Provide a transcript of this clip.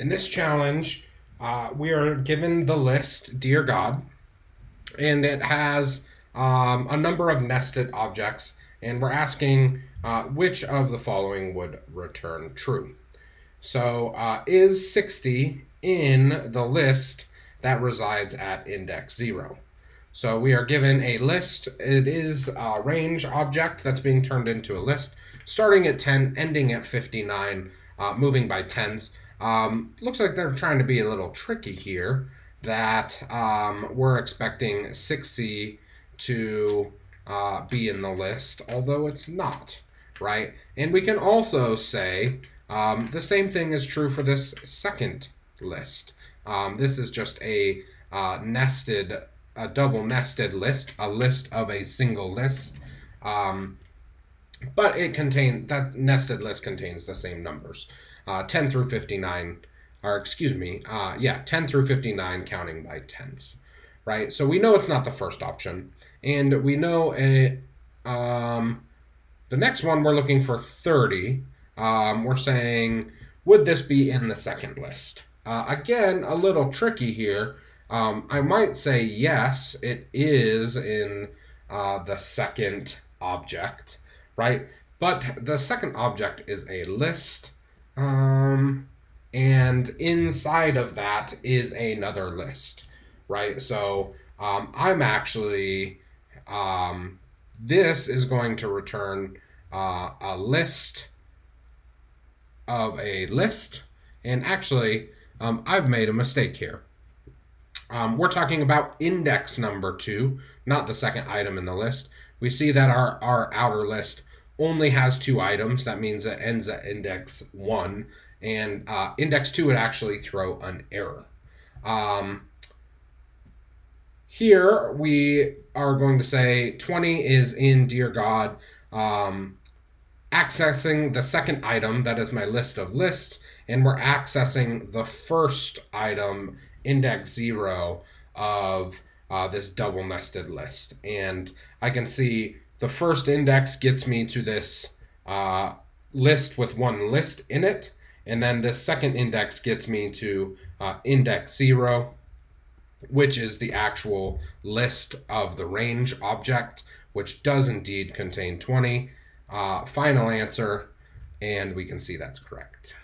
In this challenge, we are given the list, Dear God, and it has a number of nested objects, and we're asking which of the following would return true. So, is 60 in the list that resides at index 0? So we are given a list. It is a range object that's being turned into a list, starting at 10, ending at 59, moving by tens. Looks like they're trying to be a little tricky here, that we're expecting 60 to be in the list, although it's not, right? And we can also say the same thing is true for this second list. This is just a double nested list, a list of a single list. But that nested list contains the same numbers, 10 through 59, or excuse me, 10 through 59 counting by tens, right? So we know it's not the first option, and we know the next one we're looking for 30. We're saying, would this be in the second list? Again, a little tricky here. I might say yes, it is in the second object, right? But the second object is a list, and inside of that is another list, right? So I'm actually, this is going to return a list of a list, and actually, I've made a mistake here. We're talking about index number 2, not the second item in the list. We see that our outer list only has 2 items. That means it ends at index 1. And index 2 would actually throw an error. Here we are going to say 20 is in Dear God, accessing the second item, that is my list of lists, and we're accessing the first item, index 0, of this double nested list. And I can see the first index gets me to this list with one list in it, and then this second index gets me to index 0, which is the actual list of the range object, which does indeed contain 20. Final answer, and we can see that's correct.